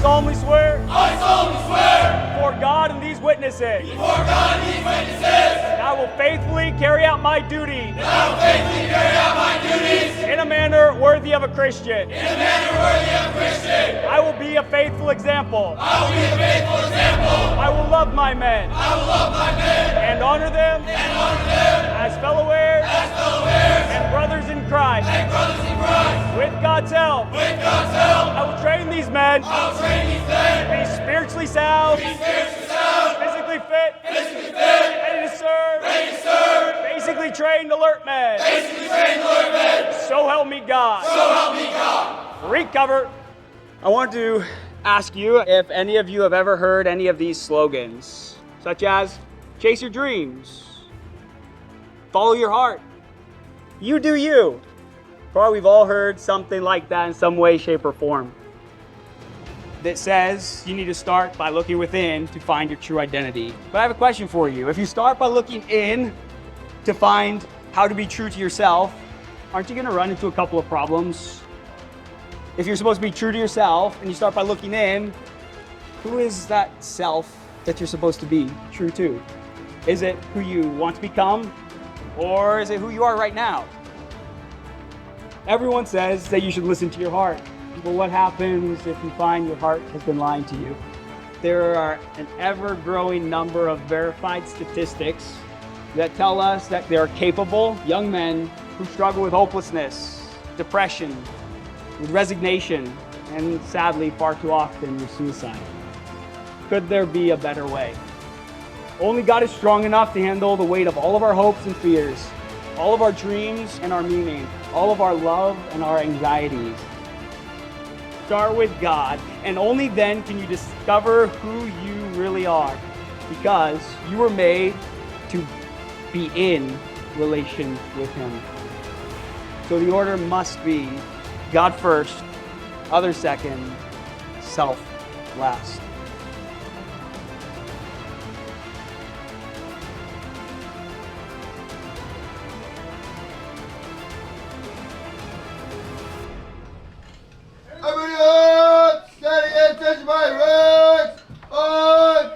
solemnly swear I solemnly swear before God and these witnesses before God and these witnesses that I will faithfully carry out my duty that I will faithfully carry out my duties in a manner worthy of a Christian. in a manner worthy of a Christian. I will be a faithful example. I will be a faithful example. I will love my men I will love my men and honor them and honor them as fellow heirs as fellow heirs and brothers in Christ. and brothers in Christ. With God's help, With God's help, I will train these men I will train these men to be spiritually sound, to be spiritually sound, physically fit, physically fit, ready to serve, ready to serve, basically trained alert men. basically trained alert men. So help me God. So help me God. Recover. I want to ask you if any of you have ever heard any of these slogans, such as chase your dreams, follow your heart, you do you. Probably we've all heard something like that in some way, shape, or form that says you need to start by looking within to find your true identity. But I have a question for you. If you start by looking in to find how to be true to yourself, aren't you going to run into a couple of problems? If you're supposed to be true to yourself and you start by looking in, who is that self that you're supposed to be true to? Is it who you want to become, or is it who you are right now? Everyone says that you should listen to your heart. But what happens if you find your heart has been lying to you? There are an ever-growing number of verified statistics that tell us that there are capable young men who struggle with hopelessness, depression, with resignation, and sadly, far too often, with suicide. Could there be a better way? Only God is strong enough to handle the weight of all of our hopes and fears, all of our dreams and our meaning, all of our love and our anxieties. Start with God, and only then can you discover who you really are, because you were made to be in relation with Him. So the order must be God first, others second, self last. Everyone, standing attention my ranks. On,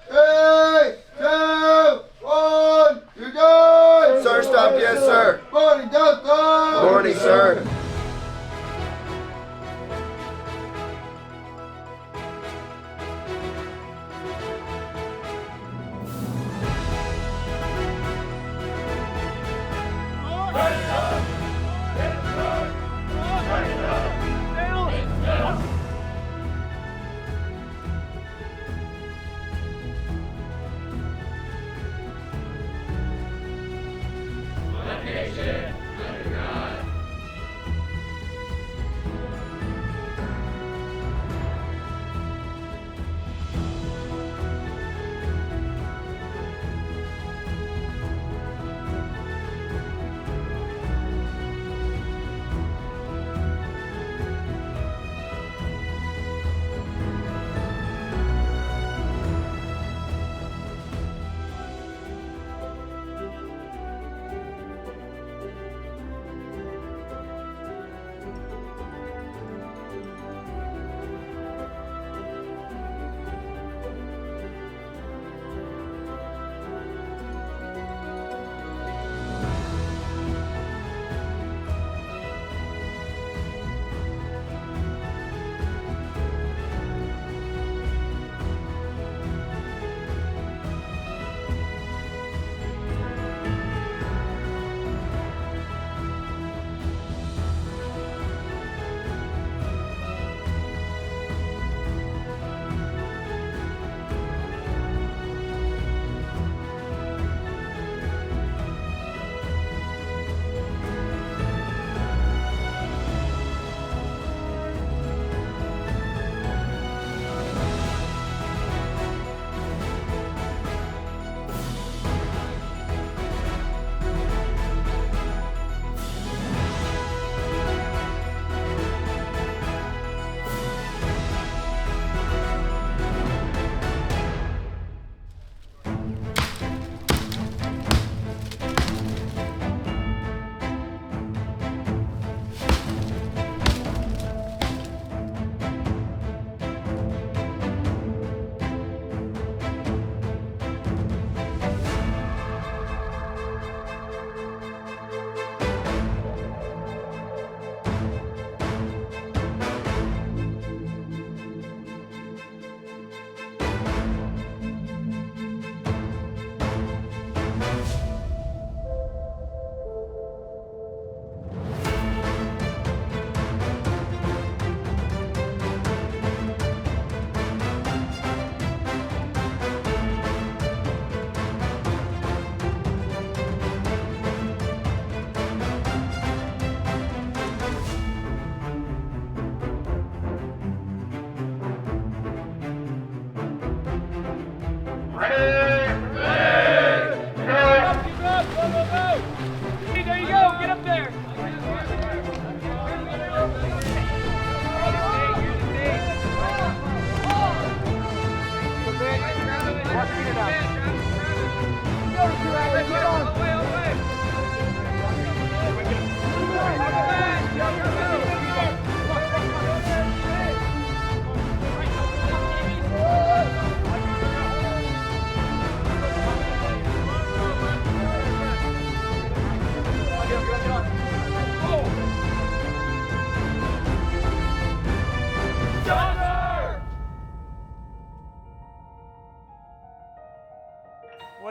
3, 2, 1, you're done. Sir, stop. Yes, sir. Morning, Doctor. Morning, sir.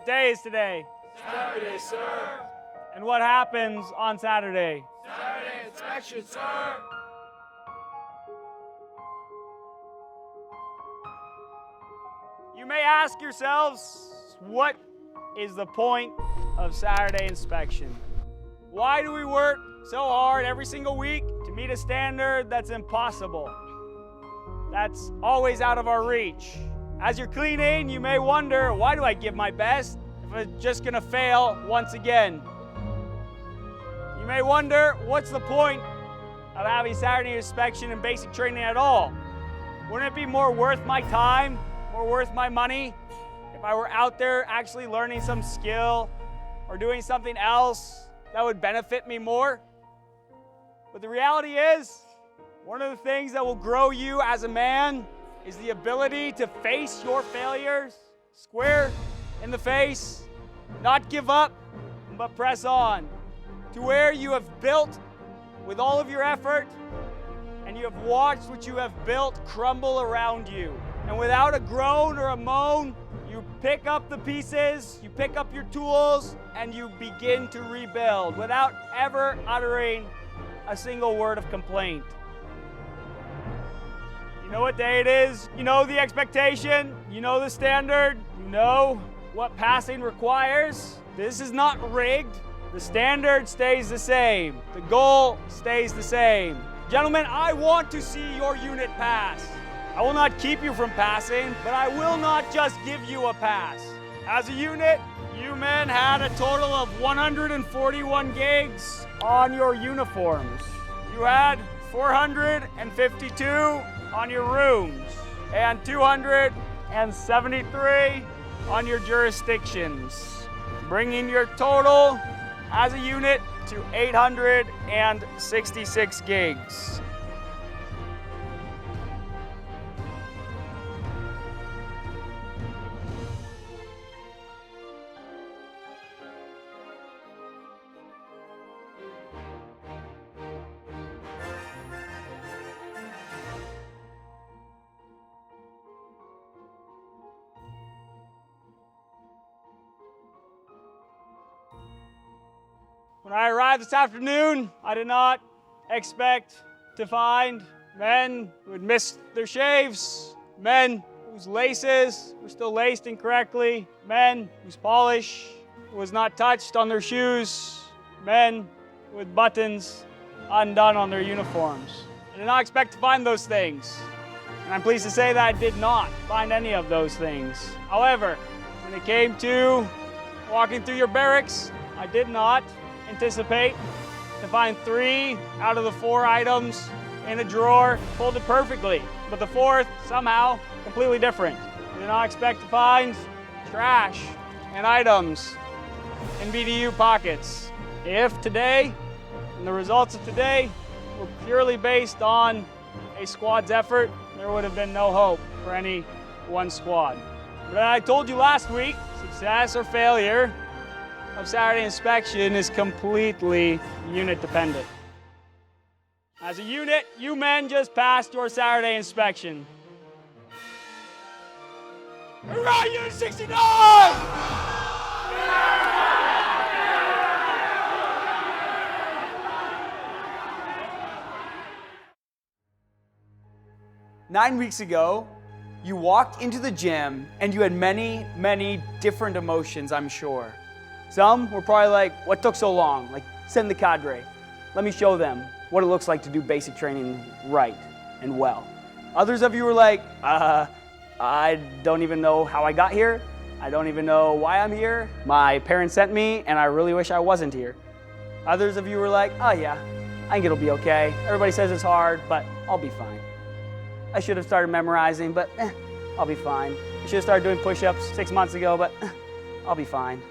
What day is today? Saturday, sir. And what happens on Saturday? Saturday inspection, sir. You may ask yourselves, what is the point of Saturday inspection? Why do we work so hard every single week to meet a standard that's impossible? That's always out of our reach. As you're cleaning, you may wonder, why do I give my best if I'm just gonna fail once again? You may wonder, what's the point of having Saturday inspection and basic training at all? Wouldn't it be more worth my time, more worth my money, if I were out there actually learning some skill or doing something else that would benefit me more? But the reality is, one of the things that will grow you as a man is the ability to face your failures square in the face, not give up, but press on to where you have built with all of your effort, and you have watched what you have built crumble around you. And without a groan or a moan, you pick up the pieces, you pick up your tools, and you begin to rebuild without ever uttering a single word of complaint. You know what day it is, you know the expectation, you know the standard, you know what passing requires. This is not rigged. The standard stays the same. The goal stays the same. Gentlemen, I want to see your unit pass. I will not keep you from passing, but I will not just give you a pass. As a unit, you men had a total of 141 gigs on your uniforms. You had 452 on your rooms and 273 on your jurisdictions, bringing your total as a unit to 866 gigs. When I arrived this afternoon, I did not expect to find men who had missed their shaves, men whose laces were still laced incorrectly, men whose polish was not touched on their shoes, men with buttons undone on their uniforms. I did not expect to find those things, and I'm pleased to say that I did not find any of those things. However, when it came to walking through your barracks, I did not anticipate to find 3 out of the 4 items in a drawer folded perfectly, but the 4th somehow completely different. I did not expect to find trash and items in BDU pockets. If today and the results of today were purely based on a squad's effort, there would have been no hope for any one squad. But I told you last week, success or failure of Saturday inspection is completely unit dependent. As a unit, you men just passed your Saturday inspection. Hurrah, Unit 69! Nine weeks ago, you walked into the gym and you had many, many different emotions, I'm sure. Some were probably like, what took so long? Like, send the cadre. Let me show them what it looks like to do basic training right and well. Others of you were like, I don't even know how I got here. I don't even know why I'm here. My parents sent me and I really wish I wasn't here. Others of you were like, oh yeah, I think it'll be okay. Everybody says it's hard, but I'll be fine. I should have started memorizing, but I'll be fine. I should have started doing push-ups 6 months ago, but I'll be fine.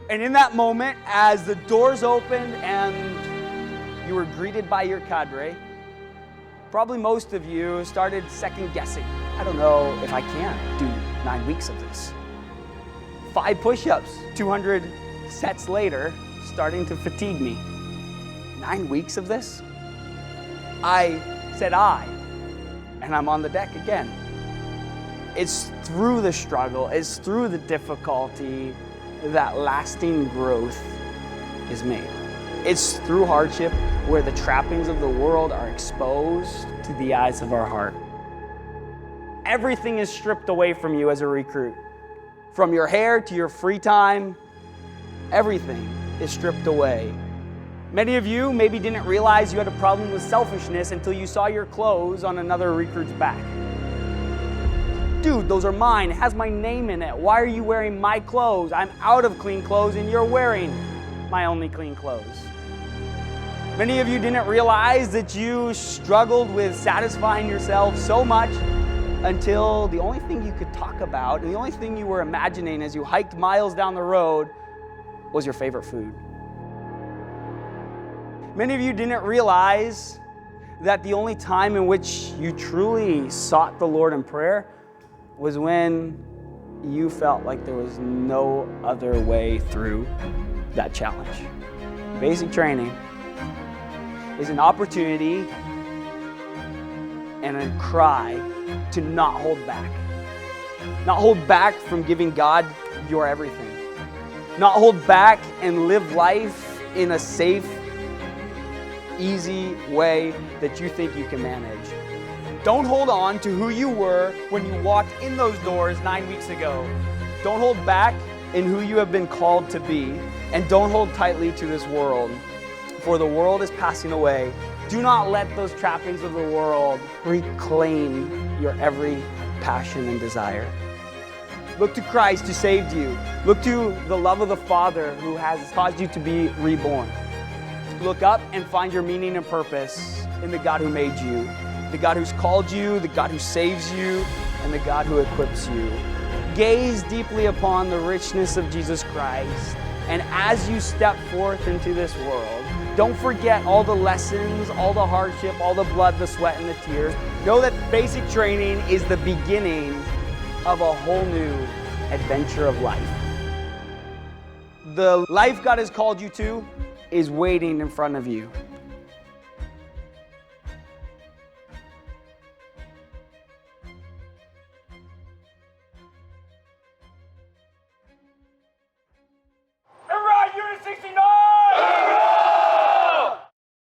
And in that moment, as the doors opened and you were greeted by your cadre, probably most of you started second guessing. I don't know if I can do 9 weeks of this. 5 push-ups, 200 sets later, starting to fatigue me. 9 weeks of this? I said and I'm on the deck again. It's through the struggle, it's through the difficulty that lasting growth is made. It's through hardship where the trappings of the world are exposed to the eyes of our heart. Everything is stripped away from you as a recruit. From your hair to your free time, everything is stripped away. Many of you maybe didn't realize you had a problem with selfishness until you saw your clothes on another recruit's back. Dude, those are mine. It has my name in it. Why are you wearing my clothes? I'm out of clean clothes and you're wearing my only clean clothes. Many of you didn't realize that you struggled with satisfying yourself so much until the only thing you could talk about and the only thing you were imagining as you hiked miles down the road was your favorite food. Many of you didn't realize that the only time in which you truly sought the Lord in prayer was when you felt like there was no other way through that challenge. Basic training is an opportunity and a cry to not hold back. Not hold back from giving God your everything. Not hold back and live life in a safe, easy way that you think you can manage. Don't hold on to who you were when you walked in those doors 9 weeks ago. Don't hold back in who you have been called to be, and don't hold tightly to this world, for the world is passing away. Do not let those trappings of the world reclaim your every passion and desire. Look to Christ who saved you. Look to the love of the Father who has caused you to be reborn. Look up and find your meaning and purpose in the God who made you, the God who's called you, the God who saves you, and the God who equips you. Gaze deeply upon the richness of Jesus Christ, and as you step forth into this world, don't forget all the lessons, all the hardship, all the blood, the sweat, and the tears. Know that basic training is the beginning of a whole new adventure of life. The life God has called you to is waiting in front of you.